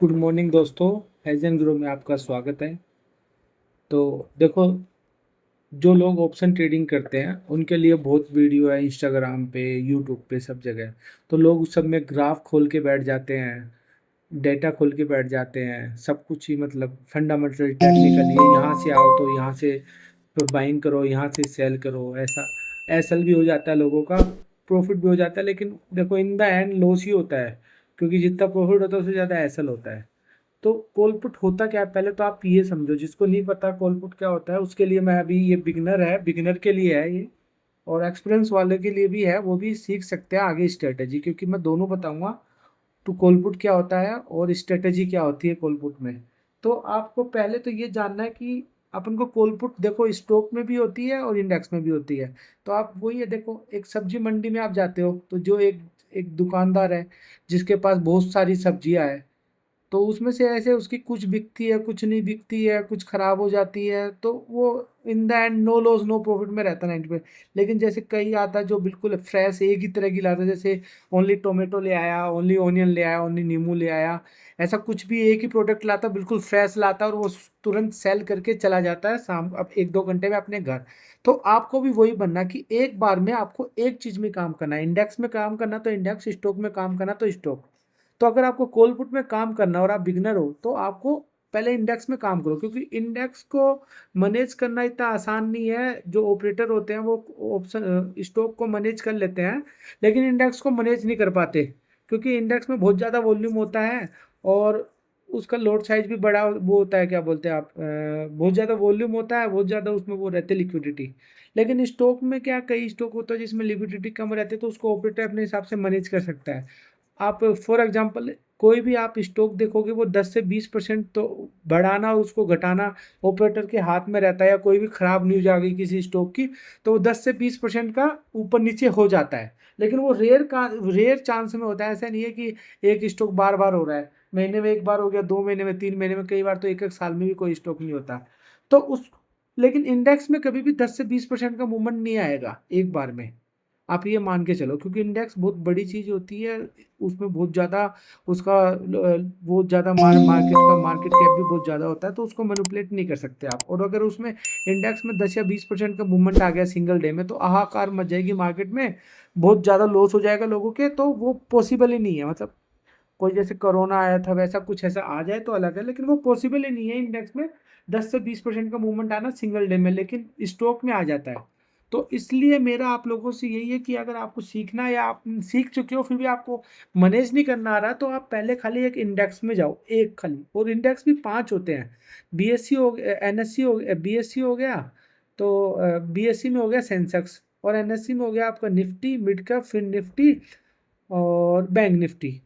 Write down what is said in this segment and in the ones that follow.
Good morning दोस्तों। Agent grow में आपका स्वागत है। तो देखो, जो लोग ऑप्शन ट्रेडिंग करते हैं उनके लिए बहुत वीडियो है इंस्टाग्राम पे, यूट्यूब पे, सब जगह। तो लोग उस सब में ग्राफ खोल के बैठ जाते हैं, डेटा खोल के बैठ जाते हैं, सब कुछ ही मतलब फंडामेंटल टेक्निकली यहाँ से आओ तो यहाँ से बाइंग करो, यहाँ से सेल करो, ऐसा एसएल भी हो जाता है लोगों का, प्रॉफिट भी हो जाता है। लेकिन देखो, इन द एंड लॉस ही होता है, क्योंकि जितना प्रॉफिट होता है उससे ज़्यादा एसएल होता है। तो कोलपुट होता क्या है, पहले तो आप ये समझो। जिसको नहीं पता कोलपुट क्या होता है, उसके लिए मैं अभी, ये बिगनर है, बिगनर के लिए है ये, और एक्सपीरियंस वाले के लिए भी है, वो भी सीख सकते हैं आगे स्ट्रेटेजी, क्योंकि मैं दोनों बताऊंगा। तो कोलपुट क्या होता है और स्ट्रेटेजी क्या होती है कोलपुट में। तो आपको पहले तो ये जानना है कि अपन को कोलपुट, देखो, स्टॉक में भी होती है और इंडेक्स में भी होती है। तो आप वही है, देखो, एक सब्जी मंडी में आप जाते हो तो जो एक एक दुकानदार है जिसके पास बहुत सारी सब्जियां है, तो उसमें से ऐसे उसकी कुछ बिकती है, कुछ नहीं बिकती है, कुछ खराब हो जाती है, तो वो in the end no loss no profit में रहता है 90 पे। लेकिन जैसे कई आता है जो बिल्कुल फ्रेश एक ही तरह की लाता है, जैसे ओनली टोमेटो ले आया, ओनली ऑनियन ले आया, ओनली नींबू ले आया, ऐसा कुछ भी एक ही प्रोडक्ट लाता, बिल्कुल फ्रेश लाता है, और वो तुरंत सेल करके चला जाता है शाम, अब 1-2 घंटे में अपने घर। तो आपको भी वही बनना कि एक बार में आपको एक चीज में काम करना है। इंडेक्स में काम करना तो इंडेक्स, स्टॉक में काम करना तो स्टॉक। तो अगर आपको कोलपुट में काम करना और आप बिगनर हो तो आपको पहले इंडेक्स में काम करो, क्योंकि इंडेक्स को मैनेज करना इतना आसान नहीं है। जो ऑपरेटर होते हैं वो ऑप्शन स्टॉक को मैनेज कर लेते हैं, लेकिन इंडेक्स को मैनेज नहीं कर पाते, क्योंकि इंडेक्स में बहुत ज़्यादा वॉल्यूम होता है, और उसका लोड साइज भी बड़ा वो होता है, क्या बोलते हैं आप, बहुत ज़्यादा वॉल्यूम होता है, बहुत ज़्यादा उसमें वो रहते लिक्विडिटी। लेकिन स्टॉक में क्या, कई स्टॉक होता है जिसमें लिक्विडिटी कम रहती है, तो उसको ऑपरेटर अपने हिसाब से मैनेज कर सकता है। आप फॉर एग्जांपल कोई भी आप स्टॉक देखोगे, वो 10 से 20% तो बढ़ाना और उसको घटाना ऑपरेटर के हाथ में रहता है। या कोई भी खराब न्यूज आ गई किसी स्टॉक की, तो वो 10 से 20% का ऊपर नीचे हो जाता है। लेकिन वो रेयर चांस में होता है। ऐसा नहीं है कि एक स्टॉक बार बार हो रहा है, महीने में एक बार हो गया, 2 महीने में, 3 महीने में, कई बार तो एक एक साल में भी कोई स्टॉक नहीं होता। तो उस लेकिन इंडेक्स में कभी भी 10 से 20% का मूवमेंट नहीं आएगा एक बार में। आप ये मान के चलो, क्योंकि इंडेक्स बहुत बड़ी चीज होती है, उसमें बहुत ज़्यादा उसका बहुत ज़्यादा मार्केट कैप भी बहुत ज़्यादा होता है, तो उसको मैनिपुलेट नहीं कर सकते आप। और अगर उसमें इंडेक्स में 10 या 20% का मूवमेंट आ गया सिंगल डे में, तो हाहाकार मच जाएगी मार्केट में, बहुत ज़्यादा लॉस हो जाएगा लोगों के। तो वो पॉसिबल ही नहीं है, मतलब कोई जैसे कोरोना आया था वैसा कुछ ऐसा आ जाए तो अलग है, लेकिन वो पॉसिबल ही नहीं है इंडेक्स में 10 से 20% का मूवमेंट आना सिंगल डे में, लेकिन स्टॉक में आ जाता है। तो इसलिए मेरा आप लोगों से यही है कि अगर आपको सीखना है, या आप सीख चुके हो फिर भी आपको मैनेज नहीं करना आ रहा, तो आप पहले खाली एक इंडेक्स में जाओ, एक खाली। और इंडेक्स भी 5 होते हैं। बीएससी हो गया, एनएससी हो गया, बीएससी हो गया, तो बीएससी में हो गया सेंसेक्स, और एनएससी में हो गया आपका Nifty, mid cap, fin Nifty, और बैंक निफ्टी।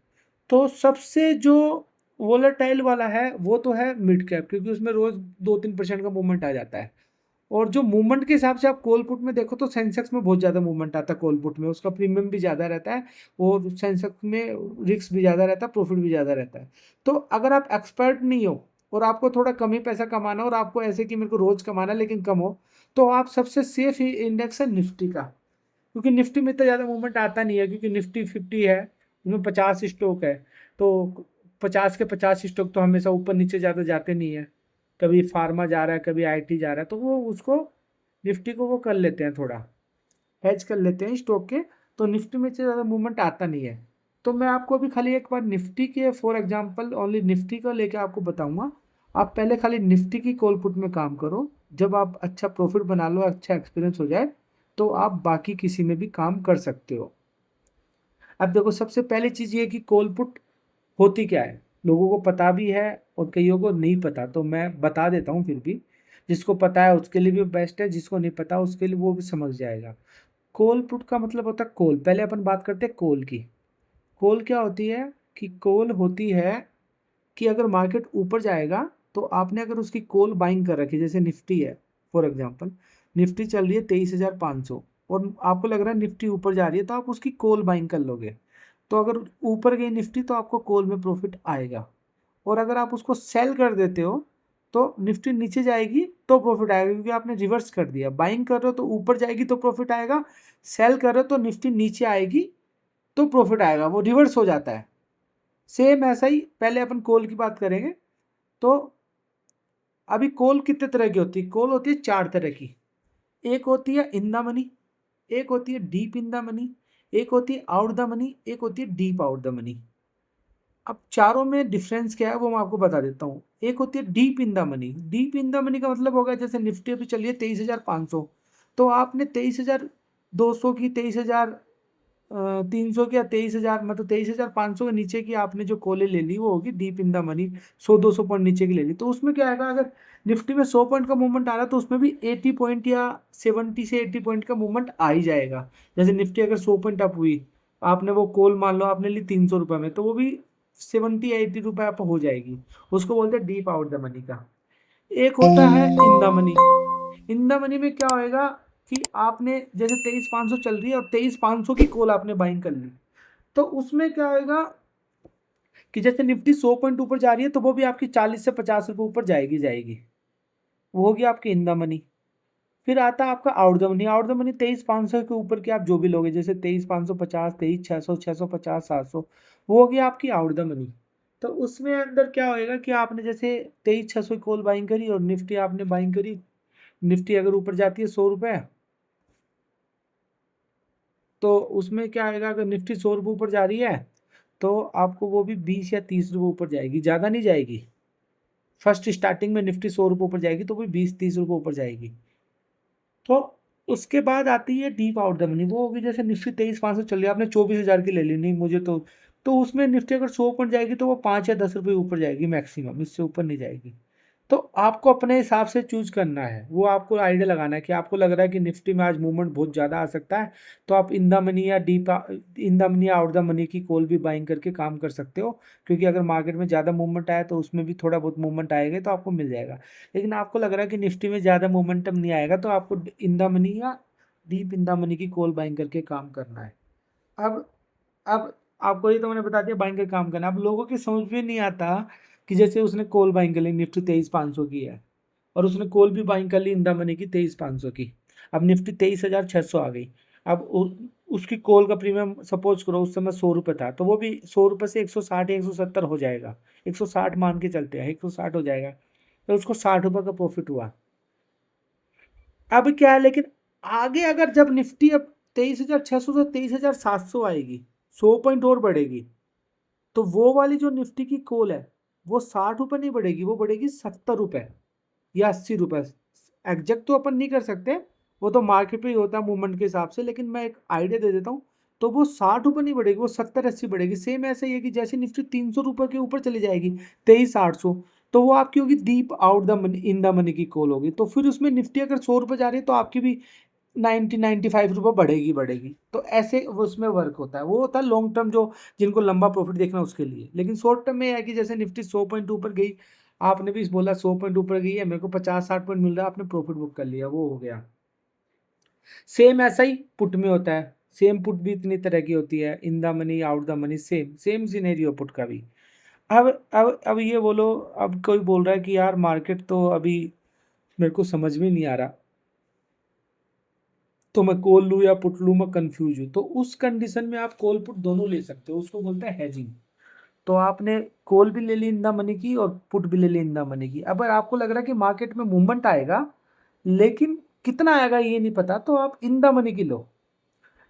तो सबसे जो वोलेटाइल वाला है वो तो है मिड कैप, क्योंकि उसमें रोज 2-3% का मूवमेंट आ जाता है। और जो मूवमेंट के हिसाब से आप कॉल पुट में देखो, तो सेंसेक्स में बहुत ज़्यादा मूवमेंट आता है कॉल पुट में, उसका प्रीमियम भी ज़्यादा रहता है, और सेंसेक्स में रिस्क भी ज़्यादा रहता है, प्रॉफिट भी ज़्यादा रहता है। तो अगर आप एक्सपर्ट नहीं हो और आपको थोड़ा कम ही पैसा कमाना हो, और आपको ऐसे कि मेरे को रोज कमाना है लेकिन कम हो, तो आप सबसे सेफ ही इंडेक्स है निफ्टी का। क्योंकि निफ्टी में इतना ज़्यादा मूवमेंट आता नहीं है, क्योंकि निफ्टी 50 है, उसमें 50 स्टॉक है। तो 50 के 50 स्टॉक तो हमेशा ऊपर नीचे ज़्यादा जाते नहीं है। कभी फार्मा जा रहा है, कभी आईटी जा रहा है, तो वो उसको निफ्टी को वो कर लेते हैं, थोड़ा हेज कर लेते हैं स्टॉक के। तो निफ्टी में से ज़्यादा मूवमेंट आता नहीं है। तो मैं आपको अभी खाली एक बार निफ्टी के फॉर एग्जांपल ओनली निफ्टी का लेके आपको बताऊंगा। आप पहले खाली निफ्टी की कॉल पुट में काम करो। जब आप अच्छा प्रॉफिट बना लो, अच्छा एक्सपीरियंस हो जाए, तो आप बाकी किसी में भी काम कर सकते हो। अब देखो, सबसे पहली चीज़ ये कि कॉल पुट होती क्या है, लोगों को पता भी है और कईयों को नहीं पता, तो मैं बता देता हूँ फिर भी। जिसको पता है उसके लिए भी बेस्ट है, जिसको नहीं पता उसके लिए वो भी समझ जाएगा। कॉल पुट का मतलब होता है कॉल। पहले अपन बात करते हैं कॉल की। कॉल क्या होती है कि कॉल होती है कि अगर मार्केट ऊपर जाएगा, तो आपने अगर उसकी कॉल बाइंग कर रखी, जैसे निफ्टी है फॉर एग्जांपल, निफ्टी चल रही है 23,500, और आपको लग रहा है निफ्टी ऊपर जा रही है, तो आप उसकी कॉल बाइंग कर लोगे। तो अगर ऊपर गई निफ्टी तो आपको कॉल में प्रॉफिट आएगा। और अगर आप उसको सेल कर देते हो, तो निफ्टी नीचे जाएगी तो प्रॉफिट आएगा, क्योंकि आपने रिवर्स कर दिया। बाइंग कर रहे हो तो ऊपर जाएगी तो प्रॉफिट आएगा, सेल कर रहे हो तो निफ्टी नीचे आएगी तो प्रॉफिट आएगा, वो रिवर्स हो जाता है। सेम ऐसा ही पहले अपन कॉल की बात करेंगे। तो अभी कॉल कितने तरह की होती है? कॉल होती है 4 तरह की। एक होती है इन द मनी, एक होती है डीप इन द मनी, एक होती है आउट द मनी, एक होती है डीप आउट द मनी। अब चारों में डिफरेंस क्या है वो मैं आपको बता देता हूँ। एक होती है deep in the money. Deep in the money का मतलब होगा जैसे निफ्टी अभी चलिए 23,500, तो आपने 23,200 की, 23,300 की, या 23,000, मतलब 23,500 के नीचे की आपने जो कॉलें ले ली वो होगी deep in the money. 100-200 point नीचे की ले ली तो उसमें क्या आएगा, अगर निफ्टी में 100 पॉइंट का मूवमेंट आ रहा है तो उसमें भी 80 पॉइंट या 70 से 80 पॉइंट का मूवमेंट आ ही जाएगा। जैसे निफ्टी अगर 100 पॉइंट अप हुई, आपने वो कॉल मान लो आपने ली 300 रुपये में, तो वो भी 70-80 रुपये अप हो जाएगी। उसको बोलते हैं डीप आउट द मनी का। एक होता है इन the money. In the money में क्या होएगा कि आपने जैसे 23,500 चल रही है और 23,500 की कॉल आपने बाइंग कर ली, तो उसमें क्या होएगा कि जैसे निफ्टी 100 पॉइंट ऊपर जा रही है तो वो भी आपकी 40 से 50 रुपये ऊपर जाएगी जाएगी। वो होगी आपकी इन द मनी। फिर आता है आपका out the money. Out the money 23,500 के ऊपर के आप जो भी लोगे, जैसे 23,550, 23,600, 650, 700, वो होगी आपकी आउट द मनी। तो उसमें अंदर क्या होएगा कि आपने जैसे 23,600 की कॉल बाइंग करी और निफ्टी आपने बाइंग करी। निफ्टी अगर ऊपर जाती है 100 रुपये, तो उसमें क्या आएगा, अगर निफ्टी 100 रुपये ऊपर जा रही है तो आपको वो भी 20 या 30 रुपये ऊपर जाएगी, ज़्यादा नहीं जाएगी। फर्स्ट स्टार्टिंग में निफ्टी 100 रुपये ऊपर जाएगी तो वो 20-30 रुपये ऊपर जाएगी। तो उसके बाद आती है डीप आउट द मनी। वो होगी जैसे निफ्टी 23,500 चल रही है, आपने 24,000 की ले ली, नहीं मुझे तो उसमें निफ्टी अगर 100 पॉइंट जाएगी तो वो 5 या 10 रुपये ऊपर जाएगी मैक्सिमम, इससे ऊपर नहीं जाएगी। तो आपको अपने हिसाब से चूज करना है, वो आपको आइडिया लगाना है कि आपको लग रहा है कि निफ्टी में आज मूवमेंट बहुत ज़्यादा आ सकता है, तो आप इन द मनी या डीप इन द मनी या आउट द मनी की कॉल भी बाइंग करके काम कर सकते हो। क्योंकि अगर मार्केट में ज़्यादा मूवमेंट आया तो उसमें भी थोड़ा बहुत मूवमेंट आएगा तो आपको मिल जाएगा। लेकिन आपको लग रहा है कि निफ्टी में ज़्यादा मोमेंटम नहीं आएगा तो आपको इन द मनी या डीप इन द मनी की कॉल बाइंग करके काम करना है। अब अब आपको ये तो मैंने बता दिया बाइंग का काम करना। अब लोगों की समझ में नहीं आता कि जैसे उसने कॉल बाइंग कर ली, निफ्टी 23,500 की है और उसने कॉल भी बाइंग कर ली इन द मनी की 23,500 की। अब निफ्टी 23,600 आ गई। अब उसकी कॉल का प्रीमियम सपोज करो उस समय 100 रुपये था, तो वो भी 100 रुपये से 160 या 170 हो जाएगा। 160 मान के चलते हैं, 160 हो जाएगा, तो उसको 60 रुपये का प्रॉफिट हुआ। अब क्या है, लेकिन आगे अगर जब निफ्टी अब 23,600 से 23,700 आएगी, 100 पॉइंट और बढ़ेगी, तो वो वाली जो निफ्टी की कॉल है वो 60 रुपये नहीं बढ़ेगी, वो बढ़ेगी 70 रुपये या 80 रुपये। एग्जैक्ट तो अपन नहीं कर सकते, वो तो मार्केट पे ही होता है मूवमेंट के हिसाब से, लेकिन मैं एक आइडिया दे देता हूँ। तो वो 60 रुपये नहीं बढ़ेगी, वो 70-80 बढ़ेगी। सेम ऐसा ही है कि जैसे निफ्टी 300 रुपये के ऊपर चली जाएगी 23,800, तो वो आपकी होगी deep out the money in the money की कॉल होगी। तो फिर उसमें निफ्टी अगर 100 रुपये जा रही है तो आपकी भी 90-95 रुपये बढ़ेगी बढ़ेगी। तो ऐसे वो उसमें वर्क होता है। वो होता है लॉन्ग टर्म, जो जिनको लंबा प्रॉफिट देखना है उसके लिए। लेकिन शॉर्ट टर्म में है कि जैसे निफ्टी 100 पॉइंट ऊपर गई, आपने भी बोला 100 पॉइंट ऊपर गई है, मेरे को 50-60 पॉइंट मिल रहा है, आपने प्रॉफिट बुक कर लिया, वो हो गया। सेम ऐसा ही पुट में होता है। सेम पुट भी इतनी तरह की होती है, इन the money out the money, same same scenario put का भी। अब ये बोलो, अब कोई बोल रहा है कि यार मार्केट तो अभी मेरे को समझ में नहीं आ रहा, तो मैं कॉल लूँ या पुट लूँ, मैं कंफ्यूज हूँ। तो उस कंडीशन में आप कॉल पुट दोनों ले सकते हो, उसको बोलते हैं हैजिंग। तो आपने कॉल भी ले ली इन द मनी की और पुट भी ले ली इन द मनी की। अगर आपको लग रहा है कि मार्केट में मूवमेंट आएगा, लेकिन कितना आएगा ये नहीं पता, तो आप इन द मनी की लो।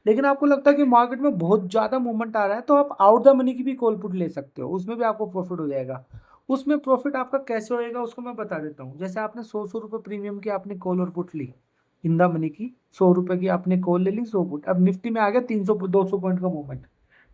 लेकिन आपको लगता है कि मार्केट में बहुत ज़्यादा मूवमेंट आ रहा है तो आप आउट द मनी की भी कॉल पुट ले सकते हो, उसमें भी आपको प्रॉफिट हो जाएगा। उसमें प्रॉफिट आपका कैसे होएगा उसको मैं बता देता हूँ। जैसे आपने 100-100 रुपये प्रीमियम की आपने कॉल और पुट ली इन द मनी की, 100 रुपये की आपने कॉल ले ली, 100 पुट। अब निफ्टी में आ गया 300-200 पॉइंट का मूवमेंट,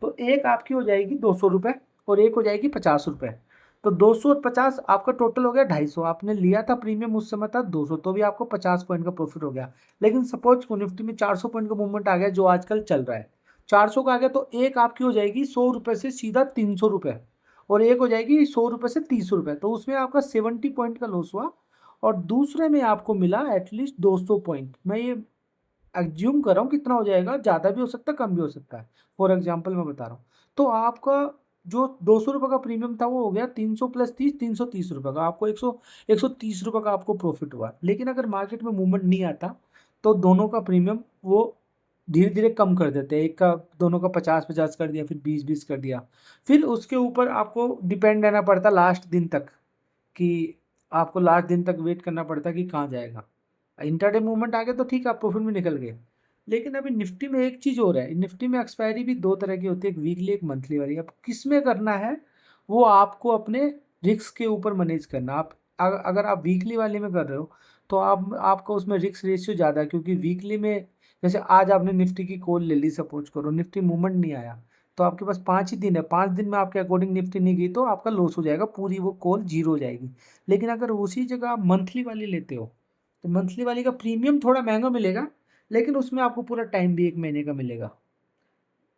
तो एक आपकी हो जाएगी 200 रुपये और एक हो जाएगी 50 रुपये। तो 200 और 50 आपका टोटल हो गया 250। आपने लिया था प्रीमियम उस समय था 200, तो भी आपको 50 पॉइंट का प्रॉफिट हो गया। लेकिन सपोज को निफ्टी में 400 पॉइंट का मूवमेंट आ गया जो आजकल चल रहा है, 400 का आ गया, तो एक आपकी हो जाएगी 100 रुपये से सीधा 300 रुपये, और एक हो जाएगी 100 रुपये से 30 रुपये। तो उसमें आपका 70 पॉइंट का लॉस हुआ, और दूसरे में आपको मिला एटलीस्ट 200 पॉइंट। मैं ये एज्यूम कर रहा हूँ कितना हो जाएगा, ज़्यादा भी हो सकता है कम भी हो सकता है, फॉर एग्जाम्पल मैं बता रहा हूँ। तो आपका जो 200 रुपये का प्रीमियम था वो हो गया 300 + 30, 330 रुपये का। आपको 130 रुपये का आपको प्रॉफिट हुआ। लेकिन अगर मार्केट में मूवमेंट नहीं आता तो दोनों का प्रीमियम वो धीरे धीरे कम कर देते हैं, एक का दोनों का 50-50 कर दिया, फिर 20-20 कर दिया। फिर उसके ऊपर आपको डिपेंड रहना पड़ता लास्ट दिन तक, कि आपको लास्ट दिन तक वेट करना पड़ता कि कहाँ जाएगा। इंट्राडे मूवमेंट आ गया तो ठीक है, आप प्रॉफिट में निकल गए। लेकिन अभी निफ्टी में एक चीज़ हो रहा है, निफ्टी में एक्सपायरी भी दो तरह की होती है, एक वीकली एक मंथली वाली। अब किस में करना है वो आपको अपने रिस्क के ऊपर मैनेज करना। आप अगर आप वीकली वाले में कर रहे हो तो आपका उसमें रिस्क रेशियो ज़्यादा है, क्योंकि वीकली में जैसे आज आपने निफ्टी की कॉल ले ली, सपोज करो निफ्टी मूवमेंट नहीं आया, तो आपके पास 5 ही दिन है, 5 दिन में आपके अकॉर्डिंग निफ्टी नहीं गई तो आपका लॉस हो जाएगा, पूरी वो कॉल जीरो हो जाएगी। लेकिन अगर उसी जगह आप मंथली वाली लेते हो तो मंथली वाली का प्रीमियम थोड़ा महंगा मिलेगा, लेकिन उसमें आपको पूरा टाइम भी 1 महीने का मिलेगा।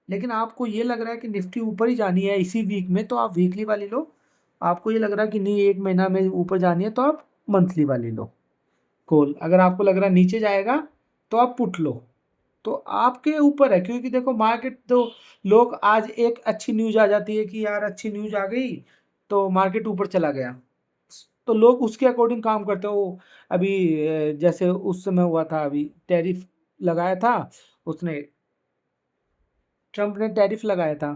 लेकिन आपको ये लग रहा है कि निफ्टी ऊपर ही जानी है इसी वीक में, तो आप वीकली वाली लो। आपको ये लग रहा है कि नहीं 1 महीना में ऊपर जानी है, तो आप मंथली वाली लो कॉल। अगर आपको लग रहा है नीचे जाएगा तो आप पुट लो। तो आपके ऊपर है, क्योंकि देखो मार्केट तो, लोग आज एक अच्छी न्यूज आ जाती है कि यार अच्छी न्यूज आ गई तो मार्केट ऊपर चला गया, तो लोग उसके अकॉर्डिंग काम करते हो। अभी जैसे उस समय हुआ था, अभी टैरिफ लगाया था उसने, ट्रम्प ने टैरिफ लगाया था,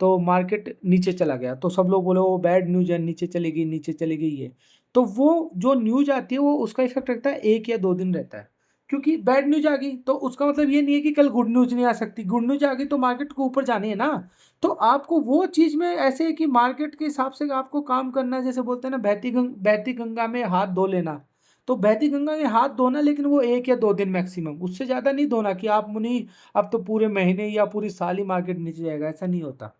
तो मार्केट नीचे चला गया, तो सब लोग बोले वो बैड न्यूज है, नीचे चलेगी नीचे चलेगी ये। तो वो जो न्यूज आती है वो उसका इफेक्ट रहता है 1 या 2 दिन रहता है, क्योंकि बैड न्यूज आ गई तो उसका मतलब ये नहीं है कि कल गुड न्यूज नहीं आ सकती, गुड न्यूज आ गई तो मार्केट को ऊपर जानी है ना। तो आपको वो चीज़ में ऐसे है कि मार्केट के हिसाब से आपको काम करना है, जैसे बोलते हैं ना बहती गंगा में हाथ धो लेना। तो बहती गंगा में हाथ धोना, लेकिन वो 1 या 2 दिन मैक्सिमम, उससे ज़्यादा नहीं धोना कि आप मुनी अब तो पूरे महीने या पूरी साल ही मार्केट नीचे जाएगा, ऐसा नहीं होता।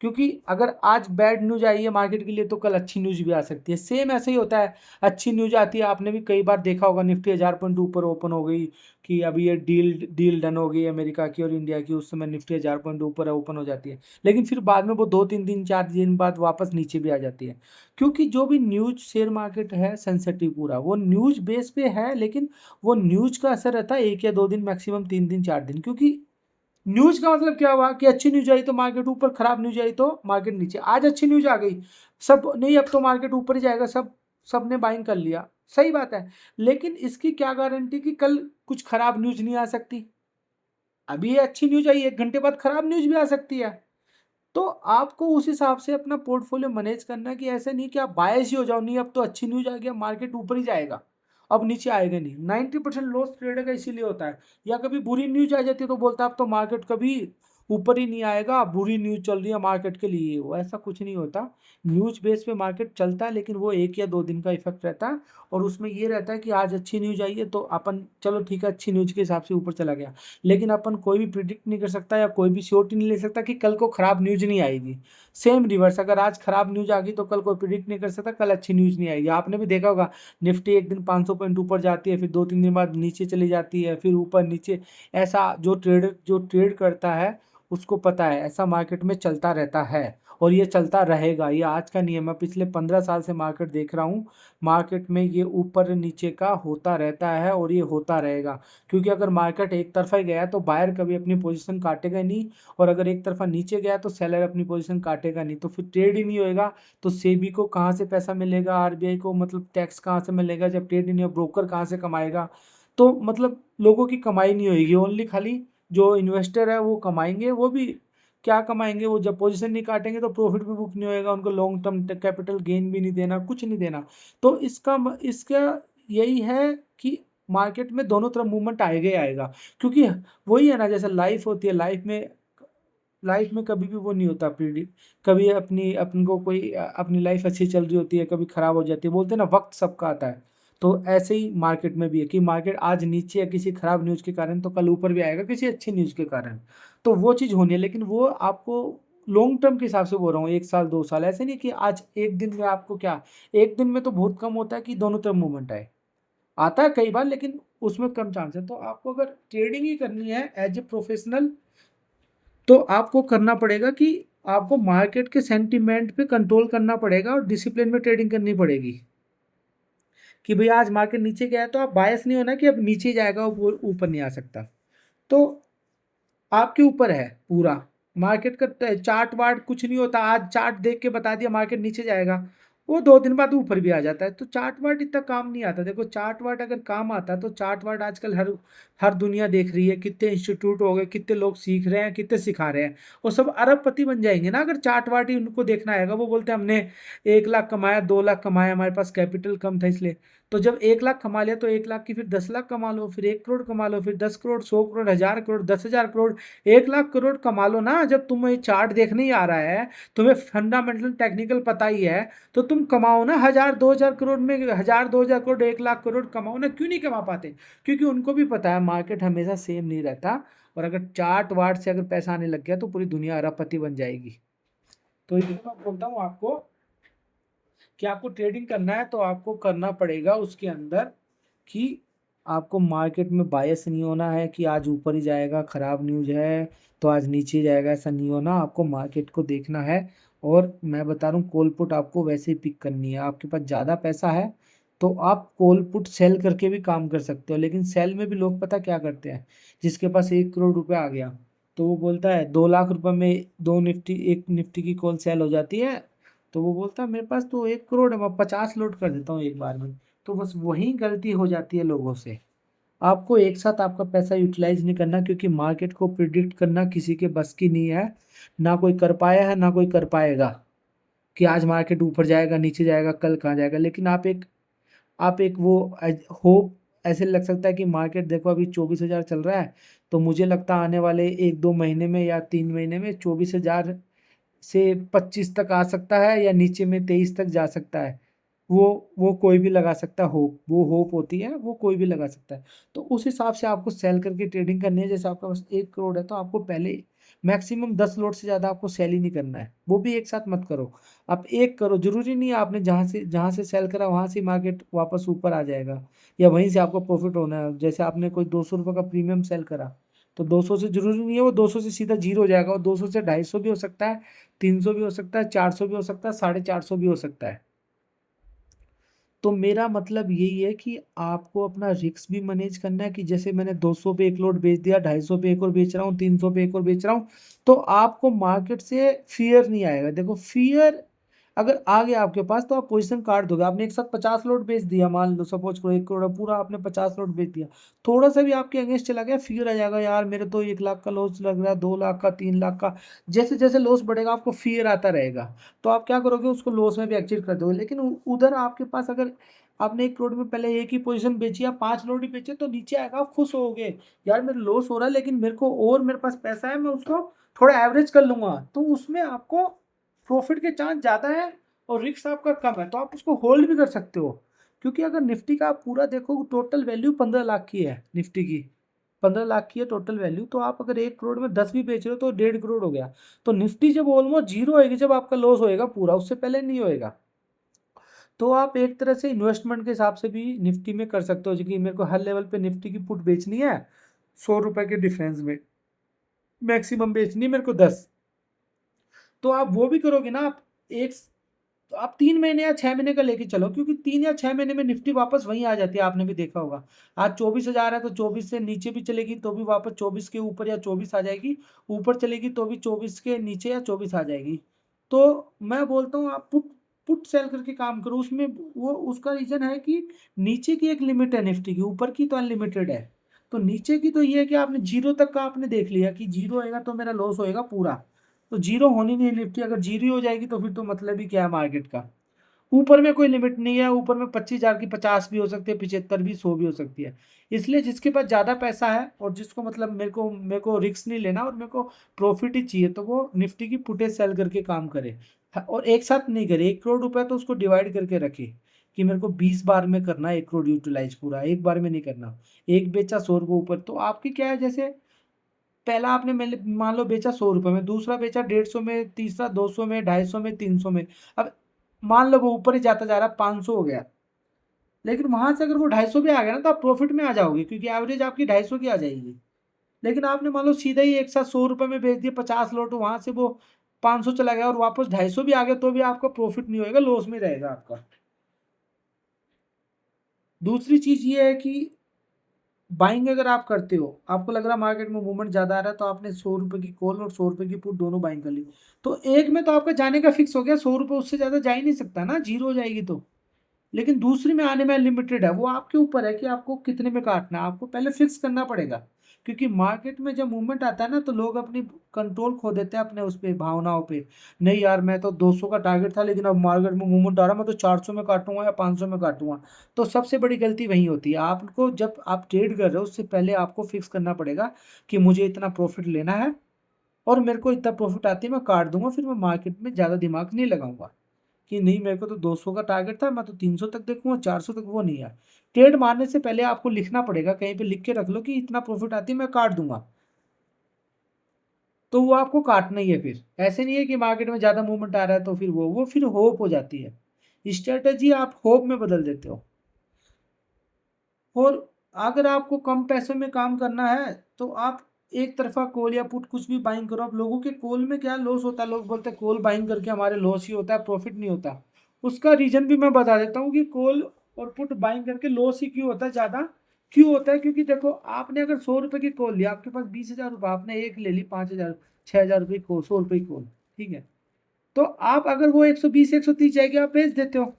क्योंकि अगर आज बैड न्यूज आई है मार्केट के लिए तो कल अच्छी न्यूज भी आ सकती है, सेम ऐसे ही होता है। अच्छी न्यूज आती है, आपने भी कई बार देखा होगा, निफ्टी 1000 पॉइंट ऊपर ओपन हो गई कि अभी ये डील डील डन हो गई अमेरिका की और इंडिया की, उस समय निफ्टी 1000 पॉइंट ऊपर ओपन हो जाती है, लेकिन फिर बाद में वो 2-3 दिन 4 दिन बाद वापस नीचे भी आ जाती है। क्योंकि जो भी न्यूज शेयर मार्केट है सेंसिटिव पूरा, वो न्यूज बेस पे है, लेकिन वो न्यूज का असर रहता है 1 या 2 दिन, मैक्सिमम 3 दिन 4 दिन। क्योंकि न्यूज का मतलब क्या हुआ कि अच्छी न्यूज आई तो मार्केट ऊपर, खराब न्यूज आई तो मार्केट नीचे। आज अच्छी न्यूज आ गई, सब नहीं अब तो मार्केट ऊपर ही जाएगा, सबने बाइंग कर लिया, सही बात है। लेकिन इसकी क्या गारंटी कि कल कुछ खराब न्यूज नहीं आ सकती। अभी ये अच्छी न्यूज आई, 1 घंटे बाद खराब न्यूज भी आ सकती है। तो आपको उस हिसाब से अपना पोर्टफोलियो मैनेज करना है कि ऐसे नहीं कि आप बायस ही हो जाओ, नहीं अब तो अच्छी न्यूज आ गया मार्केट ऊपर ही जाएगा, अब नीचे आएगा नहीं। 90% लॉस ट्रेडर का इसीलिए होता है। या कभी बुरी न्यूज आ जाती है तो बोलता है अब तो मार्केट कभी ऊपर ही नहीं आएगा, बुरी न्यूज चल रही है मार्केट के लिए, वो ऐसा कुछ नहीं होता। न्यूज बेस पे मार्केट चलता है, लेकिन वो 1 या 2 दिन का इफेक्ट रहता है। और उसमें ये रहता है कि आज अच्छी न्यूज आई है तो अपन चलो ठीक है अच्छी न्यूज के हिसाब से ऊपर चला गया, लेकिन अपन कोई भी प्रिडिक्ट नहीं कर सकता या कोई भी श्योरिटी नहीं ले सकता कि कल को खराब न्यूज नहीं आएगी। सेम रिवर्स, अगर आज खराब न्यूज आ गई तो कल कोई प्रिडिक्ट नहीं कर सकता कल अच्छी न्यूज नहीं आएगी। आपने भी देखा होगा, निफ्टी एक दिन 500 पॉइंट ऊपर जाती है, फिर 2-3 दिन बाद नीचे चली जाती है, फिर ऊपर नीचे। ऐसा जो ट्रेड करता है उसको पता है ऐसा मार्केट में चलता रहता है, और ये चलता रहेगा, ये आज का नियम है। पिछले 15 साल से मार्केट देख रहा हूँ, मार्केट में ये ऊपर नीचे का होता रहता है और ये होता रहेगा। क्योंकि अगर मार्केट एक तरफा ही गया तो बायर कभी अपनी पोजीशन काटेगा नहीं, और अगर एक तरफा नीचे गया तो सेलर अपनी पोजीशन काटेगा नहीं, तो फिर ट्रेड ही नहीं होएगा। तो सेबी को कहाँ से पैसा मिलेगा, आरबीआई को मतलब टैक्स कहाँ से मिलेगा, जब ट्रेड ही नहीं हो, ब्रोकर कहाँ से कमाएगा। तो मतलब लोगों की कमाई नहीं होगी, ओनली खाली जो इन्वेस्टर है वो कमाएंगे। वो भी क्या कमाएंगे, वो जब पोजीशन नहीं काटेंगे तो प्रॉफिट भी बुक नहीं होएगा, उनको लॉन्ग टर्म कैपिटल गेन भी नहीं देना, कुछ नहीं देना। तो इसका यही है कि मार्केट में दोनों तरफ मूवमेंट आएगा ही आएगा। क्योंकि वही है ना, जैसे लाइफ होती है, लाइफ में कभी भी वो नहीं होता प्रीडिक्ट। कभी अपन को कोई अपनी लाइफ अच्छी चल रही होती है, कभी खराब हो जाती है, बोलते हैं ना वक्त सबका आता है। तो ऐसे ही मार्केट में भी है कि मार्केट आज नीचे है किसी खराब न्यूज़ के कारण, तो कल ऊपर भी आएगा किसी अच्छी न्यूज़ के कारण। तो वो चीज़ होनी है, लेकिन वो आपको लॉन्ग टर्म के हिसाब से बोल रहा हूँ, 1 साल 2 साल, ऐसे नहीं कि आज एक दिन में आपको क्या। एक दिन में तो बहुत कम होता है कि दोनों तरफ मूवमेंट आए, आता है कई बार, लेकिन उसमें कम चांस है। तो आपको अगर ट्रेडिंग ही करनी है एज ए प्रोफेशनल, तो आपको करना पड़ेगा कि आपको मार्केट के सेंटीमेंट पे कंट्रोल करना पड़ेगा और डिसिप्लिन में ट्रेडिंग करनी पड़ेगी। कि भाई आज मार्केट नीचे गया है तो आप बायस नहीं होना कि अब नीचे जाएगा वो ऊपर नहीं आ सकता। तो आपके ऊपर है पूरा। मार्केट का चार्ट वार्ट कुछ नहीं होता, आज चार्ट देख के बता दिया मार्केट नीचे जाएगा, वो 2 दिन बाद ऊपर भी आ जाता है। तो चार्ट वार्ट इतना काम नहीं आता। देखो चार्ट वार्ट अगर काम आता तो चार्ट वार्ट आजकल हर हर दुनिया देख रही है, कितने इंस्टीट्यूट हो गए, कितने लोग सीख रहे हैं, कितने सिखा रहे हैं, वो सब अरबपति बन जाएंगे ना अगर चार्ट वार्ट ही उनको देखना आएगा। वो बोलते हैं हमने 1 लाख कमाया, 2 लाख कमाया, हमारे पास कैपिटल कम था इसलिए। तो जब 1 लाख कमा लिया तो 1 लाख की फिर 10 लाख कमा लो, फिर 1 करोड़ कमा लो, फिर 10 करोड़, 100 करोड़, 1,000 करोड़, 10,000 करोड़, 1 लाख करोड़ कमा लो ना। जब तुम्हें ये चार्ट देखने ही आ रहा है, तुम्हें फंडामेंटल टेक्निकल पता ही है, तो तुम कमाओ ना 1,000 2,000 करोड़ में, 1,000 2,000 करोड़, 1 लाख करोड़ कमाओ ना। क्यों नहीं कमा पाते? क्योंकि उनको भी पता है मार्केट हमेशा सेम नहीं रहता, और अगर चार्ट वार्ट से अगर पैसा आने लग गया तो पूरी दुनिया अरबपति बन जाएगी। तो ये मैं बोलता हूँ आपको कि आपको ट्रेडिंग करना है तो आपको करना पड़ेगा उसके अंदर कि आपको मार्केट में बायस नहीं होना है कि आज ऊपर ही जाएगा, खराब न्यूज है तो आज नीचे जाएगा, ऐसा नहीं होना। आपको मार्केट को देखना है। और मैं बता रहा हूँ कॉल पुट आपको वैसे ही पिक करनी है। आपके पास ज़्यादा पैसा है तो आप कॉल पुट सेल करके भी काम कर सकते हो, लेकिन सेल में भी लोग पता क्या करते हैं, जिसके पास 1 करोड़ रुपये आ गया तो वो बोलता है 2 लाख रुपए में दो निफ्टी, एक निफ्टी की कॉल सेल हो जाती है, तो वो बोलता है मेरे पास तो 1 करोड़ है, मैं 50 लोड कर देता हूँ एक बार में। तो बस वही गलती हो जाती है लोगों से। आपको एक साथ आपका पैसा यूटिलाइज नहीं करना, क्योंकि मार्केट को प्रिडिक्ट करना किसी के बस की नहीं है। ना कोई कर पाया है, ना कोई कर पाएगा कि आज मार्केट ऊपर जाएगा, नीचे जाएगा, कल कहाँ जाएगा। लेकिन आप एक वो होप, ऐसे लग सकता है कि मार्केट देखो अभी 24,000 चल रहा है, तो मुझे लगता है आने वाले 1-2 महीने में या 3 महीने में 24,000 से 25 तक आ सकता है, या नीचे में 23 तक जा सकता है। वो कोई भी लगा सकता है होप, वो होप होती है, वो कोई भी लगा सकता है। तो उस हिसाब से आपको सेल करके ट्रेडिंग करनी है। जैसे आपका पास 1 करोड़ है तो आपको पहले मैक्सिमम 10 लोट से ज़्यादा आपको सेल ही नहीं करना है, वो भी एक साथ मत करो। आप एक करो, जरूरी नहीं है आपने जहाँ से सेल करा वहाँ से मार्केट वापस ऊपर आ जाएगा या वहीं से आपको प्रॉफिट होना है। जैसे आपने कोई 200 रुपये का प्रीमियम सेल करा, तो 200 से जरूरी नहीं है वो 200 से सीधा जीरो हो जाएगा, और 200 से 250 भी हो सकता है, 300 भी हो सकता है, 400 भी हो सकता है, 450 भी हो सकता है। तो मेरा मतलब यही है कि आपको अपना रिस्क भी मैनेज करना है कि जैसे मैंने 200 पे एक लोड बेच दिया, 250 पे एक और बेच रहा हूँ, 300 पे एक और बेच रहा हूँ, तो आपको मार्केट से फियर नहीं आएगा। देखो फियर अगर आ गया आपके पास तो आप पोजीशन काट दोगे। आपने एक साथ 50 लोड बेच दिया, मान लो सपोज करो 1 करोड़ है, पूरा आपने 50 लोड बेच दिया, थोड़ा सा भी आपके अगेंस्ट चला गया, फियर आ जाएगा, यार मेरे तो 1 लाख का लॉस लग रहा है, 2 लाख का, 3 लाख का। जैसे जैसे लॉस बढ़ेगा आपको फियर आता रहेगा, तो आप क्या करोगे, उसको लॉस में भी एग्जिट कर दोगे। लेकिन उधर आपके पास अगर आपने 1 करोड़ में पहले एक ही पोजीशन बेची या 5 लोड ही बेचे, तो नीचे आएगा आप खुश होगे, यार मेरा लॉस हो रहा है लेकिन मेरे को और मेरे पास पैसा है, मैं उसको थोड़ा एवरेज कर लूंगा, तो उसमें आपको प्रॉफिट के चांस ज़्यादा है और रिस्क आपका कम है, तो आप उसको होल्ड भी कर सकते हो। क्योंकि अगर निफ्टी का आप पूरा देखो, टोटल वैल्यू 15 लाख की है निफ्टी की, 15 लाख की है टोटल वैल्यू। तो आप अगर 1 करोड़ में 10 भी बेच रहे हो तो 1.5 करोड़ हो गया। तो निफ्टी जब ऑलमोस्ट जीरो होएगी, जब आपका लॉस होएगा पूरा, उससे पहले नहीं होएगा। तो आप एक तरह से इन्वेस्टमेंट के हिसाब से भी निफ्टी में कर सकते हो, क्योंकि मेरे को हर लेवल पे निफ्टी की पुट बेचनी है 100 रुपए के डिफरेंस में, मैक्सिमम बेचनी है मेरे को 10। तो आप वो भी करोगे ना, एक तो आप 3 महीने या 6 महीने का लेके चलो, क्योंकि 3 या 6 महीने में निफ्टी वापस वहीं आ जाती है, आपने भी देखा होगा। आज 24,000 है तो 24 से नीचे भी चलेगी तो भी वापस 24 के ऊपर या 24 आ जाएगी, ऊपर चलेगी तो भी 24 के नीचे या 24 आ जाएगी। तो मैं बोलता हूँ आप पुट पुट सेल करके काम करो उसमें। वो उसका रीजन है कि नीचे की एक लिमिट है निफ्टी की, ऊपर की तो अनलिमिटेड है। तो नीचे की तो ये है कि आपने जीरो तक का आपने देख लिया कि जीरो होएगा तो मेरा लॉस होएगा पूरा, तो जीरो होनी नहीं है निफ्टी। अगर जीरो हो जाएगी तो फिर तो मतलब ही क्या है मार्केट का। ऊपर में कोई लिमिट नहीं है, ऊपर में 25,000 की 50 भी हो सकती है, 75 भी, 100 भी हो सकती है। इसलिए जिसके पास ज़्यादा पैसा है और जिसको मतलब मेरे को रिस्क नहीं लेना और मेरे को प्रॉफिट ही चाहिए, तो वो निफ्टी की पुटे सेल करके काम करे। और एक साथ नहीं करे, 1 करोड़ रुपए तो उसको डिवाइड करके रखे कि मेरे को 20 बार में करना है 1 करोड़ यूटिलाइज, पूरा एक बार में नहीं करना। एक बेचा 100 रुपये ऊपर, तो आपकी क्या है, जैसे पहला आपने मान लो बेचा 100 रुपये में, दूसरा बेचा 150 में, तीसरा 200 में, 250 में, 300 में। अब मान लो वो ऊपर ही जाता जा रहा है, 500 हो गया, लेकिन वहां से अगर वो 250 भी आ गया ना तो आप प्रॉफिट में आ जाओगे, क्योंकि एवरेज आपकी 250 की आ जाएगी। लेकिन आपने मान लो सीधा ही एक साथ 100 रुपये में बेच दिया 50 लोट, वहां से वो 500 चला गया और वापस 250 भी आ गया, तो भी आपका प्रॉफिट नहीं होएगा, लॉस में रहेगा आपका। दूसरी चीज ये है कि बाइंग अगर आप करते हो, आपको लग रहा मार्केट में मूवमेंट ज्यादा आ रहा है, तो आपने 100 रुपए की कॉल और 100 रुपए की पुट दोनों बाइंग कर ली, तो एक में तो आपका जाने का फिक्स हो गया, 100 रुपए उससे ज्यादा जा ही नहीं सकता ना, जीरो हो जाएगी तो। लेकिन दूसरी में आने में लिमिटेड है, वो आपके ऊपर है कि आपको कितने में काटना है, आपको पहले फिक्स करना पड़ेगा। क्योंकि मार्केट में जब मूवमेंट आता है ना, तो लोग अपनी कंट्रोल खो देते हैं अपने उस पे, भावनाओं पे। नहीं यार, मैं तो 200 का टारगेट था, लेकिन अब मार्केट में मूवमेंट आ रहा है, मैं तो 400 में काटूंगा या 500 में काटूंगा। तो सबसे बड़ी गलती वही होती है। आपको जब आप ट्रेड कर रहे हो, उससे पहले आपको फिक्स करना पड़ेगा कि मुझे इतना प्रॉफिट लेना है, और मेरे को इतना प्रॉफिट आती है मैं काट दूंगा, फिर मैं मार्केट में ज़्यादा दिमाग नहीं लगाऊंगा कि नहीं मेरे को तो 200 का टारगेट था, मैं तो 300 तक देखूंगा, 400 तक, वो नहीं है। ट्रेड मारने से पहले आपको लिखना पड़ेगा, कहीं पे लिख के रख लो कि इतना प्रॉफिट आती है मैं काट दूंगा, तो वो आपको काटना ही है। फिर ऐसे नहीं है कि मार्केट में ज़्यादा मूवमेंट आ रहा है तो फिर वो फिर होप हो जाती है। स्ट्रेटेजी आप होप में बदल देते हो। और अगर आपको कम पैसों में काम करना है, तो आप एक तरफा कॉल या पुट कुछ भी बाइंग करो। अब लोगों के कॉल में क्या लॉस होता है, लोग बोलते हैं कॉल बाइंग करके हमारे लॉस ही होता है, प्रॉफिट नहीं होता। उसका रीजन भी मैं बता देता हूँ कि कॉल और पुट बाइंग करके लॉस ही क्यों होता है ज्यादा। क्यों होता है, क्योंकि देखो आपने अगर 100 रुपए की कॉल लिया, आपके पास 20,000 रुपये, आपने एक ले ली 5,000, 6,000 रुपये की कॉल, 100 रुपये की कॉल, ठीक है। तो आप अगर वो 120 130 जाएगी, आप बेच देते हो।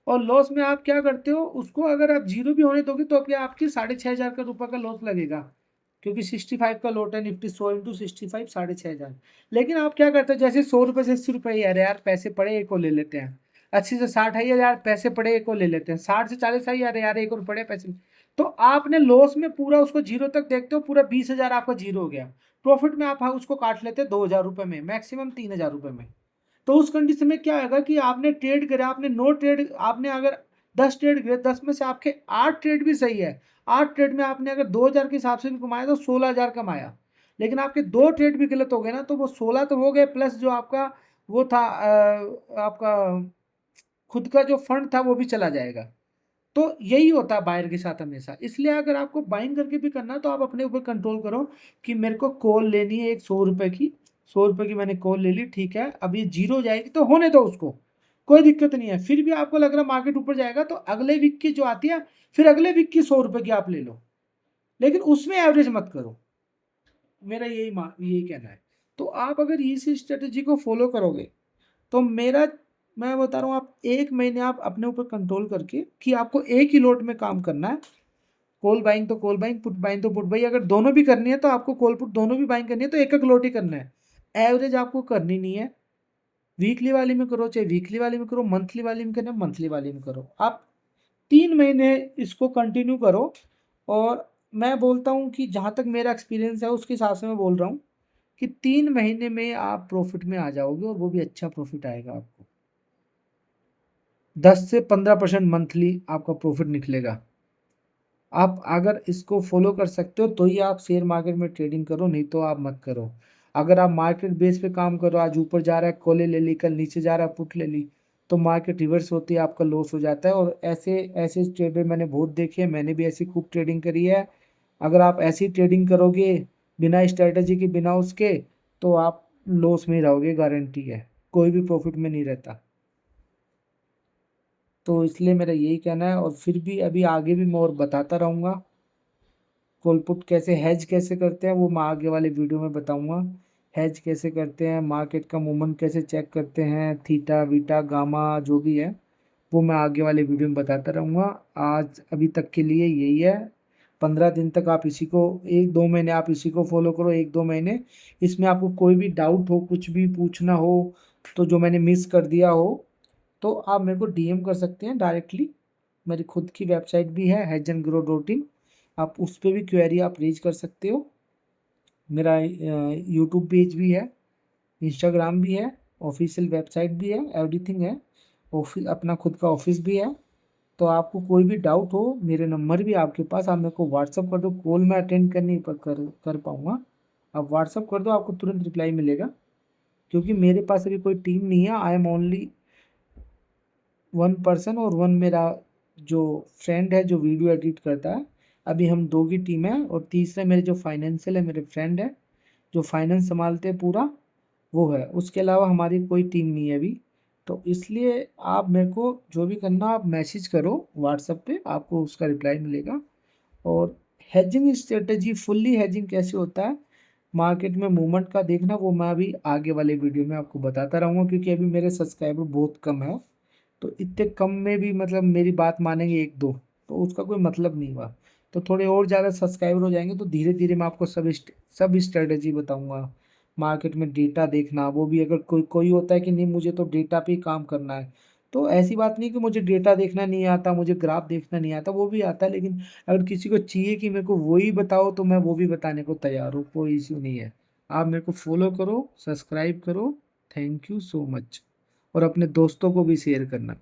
और लॉस में आप क्या करते हो, उसको अगर आप जीरो भी होने दोगे तो अभी आपकी 6,500 का रुपये का लॉस लगेगा। क्योंकि 65 का लॉट है, निफ्टी 100 × 65, 6,500। लेकिन आप क्या करते हो, जैसे 100 रुपये से 80 रुपये, यार यार पैसे पड़े एक को ले लेते हैं। 80 से 60 है, यार पैसे पड़े एक को ले लेते हैं। 60 से 40 है, यार यार एक और पड़े पैसे। तो आपने लॉस में पूरा उसको जीरो तक देखते हो, पूरा 20,000 आपका जीरो हो गया। प्रॉफिट में आप उसको काट लेते हैं 2,000 रुपये में, मैक्सिमम 3,000 रुपये में। तो उस कंडीशन में क्या आएगा कि आपने ट्रेड करे, आपने नो ट्रेड, आपने अगर 10 ट्रेड करे, 10 में से आपके 8 ट्रेड भी सही है। 8 ट्रेड में आपने अगर 2,000 के हिसाब से भी कमाया तो 16,000 कमाया। लेकिन आपके 2 ट्रेड भी गलत हो गए ना, तो वो 16 तो हो गए, प्लस जो आपका वो था आपका खुद का जो फंड था वो भी चला जाएगा। तो यही होता है बायर के साथ हमेशा। इसलिए अगर आपको बाइंग करके भी करना है, तो आप अपने ऊपर कंट्रोल करो कि मेरे को कॉल लेनी है एक 100 रुपए की। 100 रुपए की मैंने कॉल ले ली, ठीक है, अब ये जीरो हो जाएगी तो होने दो उसको, कोई दिक्कत नहीं है। फिर भी आपको लग रहा मार्केट ऊपर जाएगा, तो अगले वीक की जो आती है, फिर अगले वीक की 100 रुपए की आप ले लो, लेकिन उसमें एवरेज मत करो। मेरा यही कहना है। तो आप अगर इस स्ट्रेटेजी को फॉलो करोगे, तो मैं बता रहा हूँ, आप 1 महीने आप अपने ऊपर कंट्रोल करके कि आपको एक ही लोट में काम करना है। कॉल बाइंग तो कॉल बाइंग, पुट बाइंग तो पुट बाइंग, अगर दोनों भी करनी है तो आपको कॉल पुट दोनों भी बाइंग करनी है, तो एक एक लोट ही करना है। एवरेज आपको करनी नहीं है। वीकली वाली में करो, चाहे वीकली वाली में करो, मंथली वाली में करना, मंथली वाली में करो। आप 3 महीने इसको कंटिन्यू करो। और मैं बोलता हूँ कि जहाँ तक मेरा एक्सपीरियंस है उसके हिसाब से मैं बोल रहा हूँ कि 3 महीने में आप प्रॉफिट में आ जाओगे, और वो भी अच्छा प्रॉफिट आएगा आपको। 10 से 15% मंथली आपका प्रॉफिट निकलेगा। आप अगर इसको फॉलो कर सकते हो तो ही आप शेयर मार्केट में ट्रेडिंग करो, नहीं तो आप मत करो। अगर आप मार्केट बेस पे काम करो, आज ऊपर जा रहा है कॉले ले ली, कल नीचे जा रहा है पुट ले ली, तो मार्केट रिवर्स होती है, आपका लॉस हो जाता है। और ऐसे ऐसे ट्रेडर मैंने बहुत देखे हैं, मैंने भी ऐसी खूब ट्रेडिंग करी है। अगर आप ऐसी ट्रेडिंग करोगे बिना स्ट्रेटजी के, बिना उसके, तो आप लॉस में ही रहोगे, गारंटी है। कोई भी प्रॉफिट में नहीं रहता। तो इसलिए मेरा यही कहना है। और फिर भी अभी आगे भी मैं और बताता रहूँगा। कॉल पुट कैसे हेज कैसे करते हैं वो मैं आगे वाले वीडियो में बताऊंगा। हेज कैसे करते हैं, मार्केट का मूवमेंट कैसे चेक करते हैं, थीटा वीटा गामा जो भी है, वो मैं आगे वाले वीडियो में बताता रहूँगा। आज अभी तक के लिए यही है। 15 दिन तक आप इसी को, 1 2 महीने आप इसी को फॉलो करो, 1 2 महीने। इसमें आपको कोई भी डाउट हो, कुछ भी पूछना हो, तो जो मैंने मिस कर दिया हो, तो आप मेरे को डीएम कर सकते हैं डायरेक्टली। मेरी खुद की वेबसाइट भी है hedgeandgrow.in, आप उस पर भी क्वेरी आप रेज कर सकते हो। मेरा यूट्यूब पेज भी है, इंस्टाग्राम भी है, ऑफिशियल वेबसाइट भी है, एवरीथिंग है। ऑफिस अपना खुद का ऑफिस भी है। तो आपको कोई भी डाउट हो, मेरे नंबर भी आपके पास, आप मेरे को व्हाट्सअप कर दो। कॉल मैं अटेंड कर नहीं कर पाऊँगा, आप व्हाट्सअप कर दो, आपको तुरंत रिप्लाई मिलेगा। क्योंकि मेरे पास अभी कोई टीम नहीं है, आई एम ओनली 1 पर्सन, और वन मेरा जो फ्रेंड है जो वीडियो एडिट करता है। अभी हम दो की टीम है, और तीसरे मेरे जो फाइनेंशियल है, मेरे फ्रेंड है जो फाइनेंस संभालते हैं पूरा, वो है। उसके अलावा हमारी कोई टीम नहीं है अभी। तो इसलिए आप मेरे को जो भी करना, आप मैसेज करो व्हाट्सएप पे, आपको उसका रिप्लाई मिलेगा। और हेजिंग स्ट्रेटेजी, फुल्ली हेजिंग कैसे होता है मार्केट में मूवमेंट का देखना, वो मैं अभी आगे वाले वीडियो में आपको बताता रहूँगा, क्योंकि अभी मेरे सब्सक्राइबर बहुत कम है। तो इतने कम में भी मतलब मेरी बात मानेंगे एक दो, तो उसका कोई मतलब नहीं हुआ। तो थोड़े और ज़्यादा सब्सक्राइबर हो जाएंगे तो धीरे धीरे मैं आपको सब स्ट्रेटेजी बताऊंगा। मार्केट में डेटा देखना, वो भी अगर कोई कोई होता है कि नहीं मुझे तो डेटा पे ही काम करना है, तो ऐसी बात नहीं कि मुझे डेटा देखना नहीं आता, मुझे ग्राफ देखना नहीं आता, वो भी आता है। लेकिन अगर किसी को चाहिए कि मेरे को वही बताओ तो मैं वो भी बताने को तैयार हूँ, कोई इश्यू नहीं है। आप मेरे को फॉलो करो, सब्सक्राइब करो। Thank you so much. और अपने दोस्तों को भी शेयर करना।